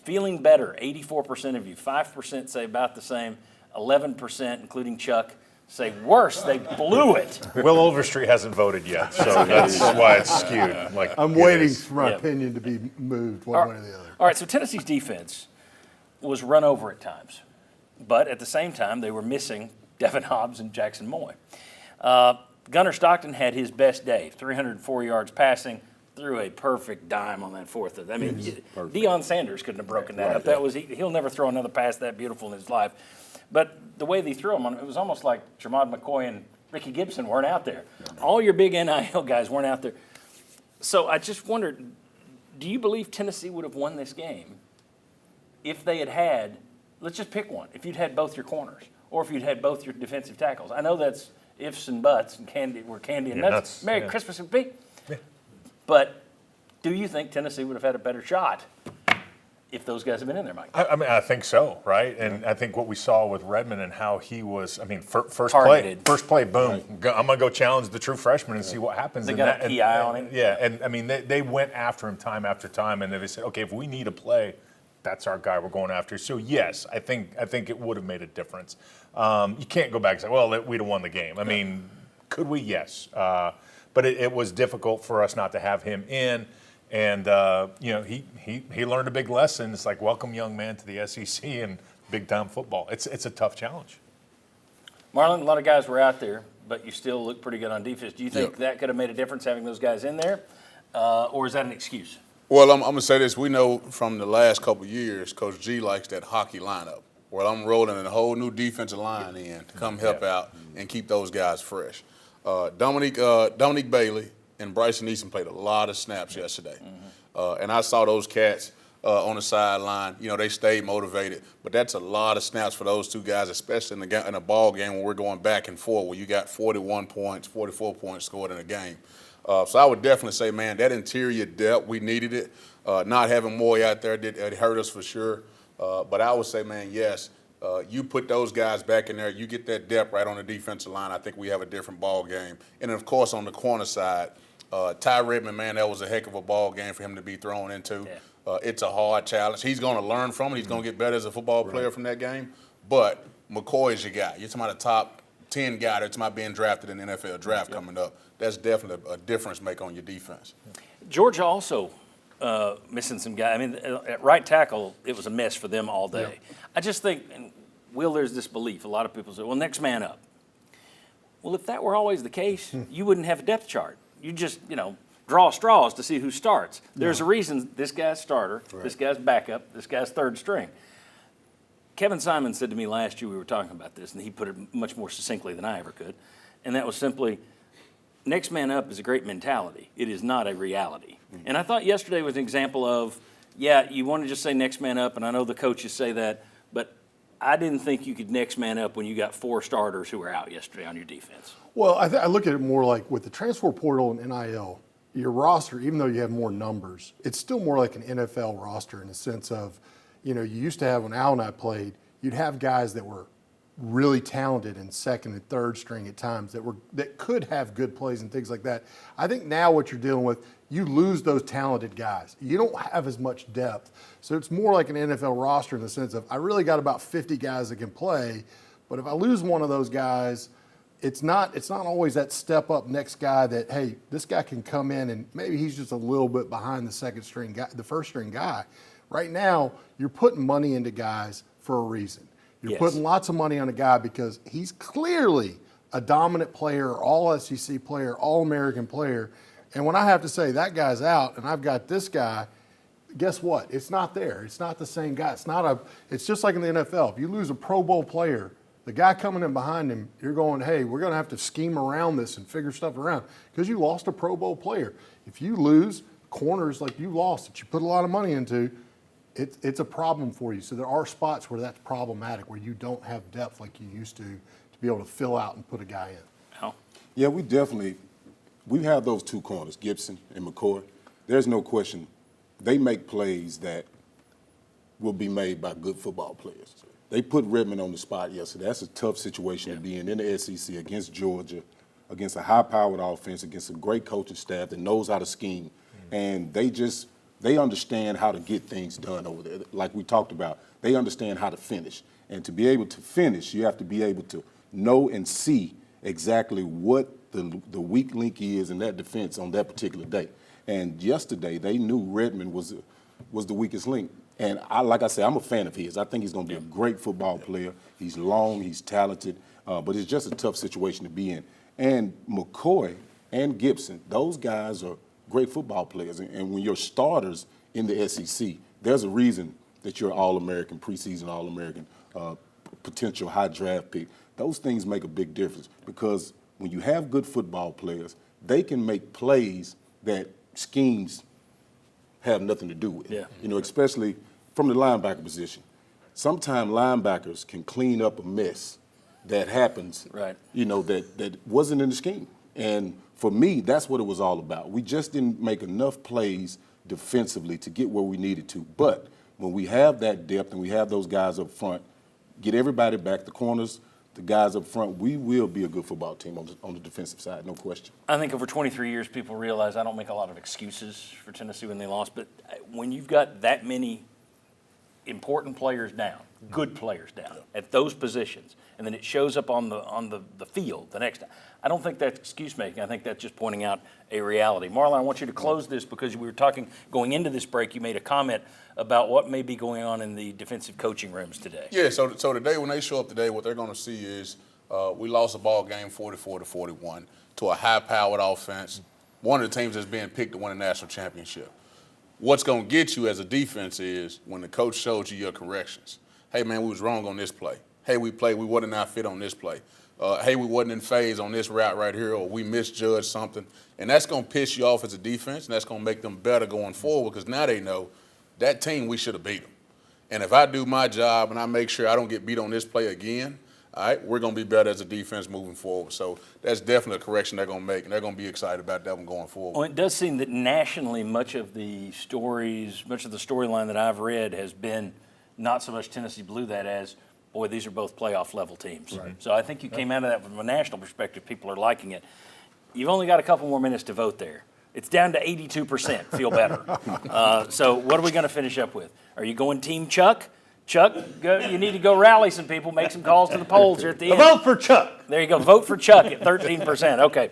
Feeling better, 84% of you. 5% say about the same. 11%, including Chuck, say worse. They blew it. Will Overstreet hasn't voted yet, so that's why it's skewed. Like I'm waiting for my opinion to be moved one way or the other. All right, so Tennessee's defense was run over at times, but at the same time, they were missing Devin Hobbs and Jackson Moy. Gunnar Stockton had his best day, 304 yards passing, threw a perfect dime on that fourth. I mean, Deion Sanders couldn't have broken that up. That was he'll never throw another pass that beautiful in his life. But the way they threw him, it was almost like Jermod McCoy and Ricky Gibson weren't out there. All your big NIL guys weren't out there. So I just wondered, do you believe Tennessee would have won this game if they had, let's just pick one, if you'd had both your corners or if you'd had both your defensive tackles? I know that's ifs and buts and candy and nuts. Merry Christmas and be. Yeah. But do you think Tennessee would have had a better shot if those guys had been in there, Mike? I mean, I think so, right? And I think what we saw with Redmond and how he was, I mean, first play, boom. Right. I'm going to go challenge the true freshman and see what happens. They got a PI on him. Yeah, and I mean, they went after him time after time, and they said, okay, if we need a play, that's our guy we're going after. So, yes, I think it would have made a difference. You can't go back and say, well, we'd have won the game. I mean, could we? Yes. But it was difficult for us not to have him in. And, he learned a big lesson. It's like, welcome, young man, to the SEC and big-time football. It's a tough challenge. Marlon, a lot of guys were out there, but you still look pretty good on defense. Do you think that could have made a difference having those guys in there, or is that an excuse? Well, I'm going to say this. We know from the last couple of years, Coach G likes that hockey lineup. Well, I'm rolling a whole new defensive line in to come help out and keep those guys fresh. Dominique Bailey and Bryson Easton played a lot of snaps yesterday. And I saw those cats on the sideline. You know, they stayed motivated. But that's a lot of snaps for those two guys, especially in a ball game when we're going back and forth, where you got 41 points, 44 points scored in a game. So I would definitely say, man, that interior depth, we needed it. Not having Moy out there, it hurt us for sure. But I would say, man, yes, you put those guys back in there, you get that depth right on the defensive line, I think we have a different ball game. And, of course, on the corner side, Ty Redmond, man, that was a heck of a ball game for him to be thrown into. It's a hard challenge. He's going to learn from it. He's going to get better as a football player from that game. But McCoy is your guy. You're talking about a top 10 guy that's about being drafted in the NFL draft coming up. That's definitely a difference make on your defense. Georgia also missing some guys. I mean, at right tackle, it was a mess for them all day. I just think, and Will, there's this belief. A lot of people say, well, next man up. Well, if that were always the case, you wouldn't have a depth chart. You just, draw straws to see who starts. There's a reason this guy's starter, this guy's backup, this guy's third string. Kevin Simon said to me last year, we were talking about this, and he put it much more succinctly than I ever could, and that was simply, next man up is a great mentality. It is not a reality. And I thought yesterday was an example of, you want to just say next man up, and I know the coaches say that, but I didn't think you could next man up when you got 4 starters who were out yesterday on your defense. Well, I look at it more like with the transfer portal and NIL, your roster, even though you have more numbers, it's still more like an NFL roster in the sense of, you used to have, when Al and I played, you'd have guys that were really talented in second and third string at times that could have good plays and things like that. I think now what you're dealing with, you lose those talented guys. You don't have as much depth. So it's more like an NFL roster in the sense of, I really got about 50 guys that can play, but if I lose one of those guys, it's not always that step up next guy that, hey, this guy can come in and maybe he's just a little bit behind the second string guy, the first string guy. Right now, you're putting money into guys for a reason. You're putting lots of money on a guy because he's clearly a dominant player, all SEC player, all American player. And when I have to say that guy's out and I've got this guy, guess what? It's not there. It's not the same guy. It's just like in the NFL. If you lose a Pro Bowl player, the guy coming in behind him, you're going, hey, we're going to have to scheme around this and figure stuff around because you lost a Pro Bowl player. If you lose corners like you lost that you put a lot of money into, it's a problem for you. So there are spots where that's problematic, where you don't have depth like you used to be able to fill out and put a guy in. Al? Yeah, we have those two corners, Gibson and McCoy. There's no question. They make plays that will be made by good football players. They put Redmond on the spot yesterday. That's a tough situation to be in the SEC against Georgia, against a high-powered offense, against a great coaching staff that knows how to scheme. And they just They understand how to get things done over there. Like we talked about, they understand how to finish. And to be able to finish, you have to be able to know and see exactly what the weak link is in that defense on that particular day. And yesterday, they knew Redmond was the weakest link. And like I said, I'm a fan of his. I think he's going to be a great football player. He's long, he's talented, but it's just a tough situation to be in. And McCoy and Gibson, those guys are great football players. And when you're starters in the SEC, there's a reason that you're All-American, preseason All-American, potential high draft pick. Those things make a big difference because when you have good football players, they can make plays that schemes have nothing to do with. Yeah. You know, especially from the linebacker position. Sometimes linebackers can clean up a mess that happens, Right. you know, that wasn't in the scheme. And for me, that's what it was all about. We just didn't make enough plays defensively to get where we needed to. But when we have that depth and we have those guys up front, get everybody back, the corners, the guys up front, we will be a good football team on the defensive side, no question. I think over 23 years, people realize I don't make a lot of excuses for Tennessee when they lost, but when you've got that many important players down, good players down at those positions, and then it shows up on the field the next time, I don't think that's excuse making. I think that's just pointing out a reality. Marlon, I want you to close this because we were talking going into this break. You made a comment about what may be going on in the defensive coaching rooms today. Yeah, so today when they show up today, what they're going to see is we lost a ball game 44-41 to a high-powered offense, one of the teams that's being picked to win a national championship. What's going to get you as a defense is when the coach shows you your corrections. Hey, man, we was wrong on this play. Hey, we wasn't not fit on this play. Hey, we wasn't in phase on this route right here, or we misjudged something. And that's going to piss you off as a defense, and that's going to make them better going forward because now they know that team, we should have beat them. And if I do my job and I make sure I don't get beat on this play again, all right, we're going to be better as a defense moving forward. So that's definitely a correction they're going to make, and they're going to be excited about that one going forward. Well, it does seem that nationally, much of the storyline that I've read has been not so much Tennessee Blue that as, boy, these are both playoff level teams. Right. So I think you came out of that from a national perspective. People are liking it. You've only got a couple more minutes to vote there. It's down to 82%. Feel better. So what are we going to finish up with? Are you going Team Chuck? Chuck, you need to go rally some people, make some calls to the polls here at the end. Vote for Chuck. There you go. Vote for Chuck at 13%. Okay.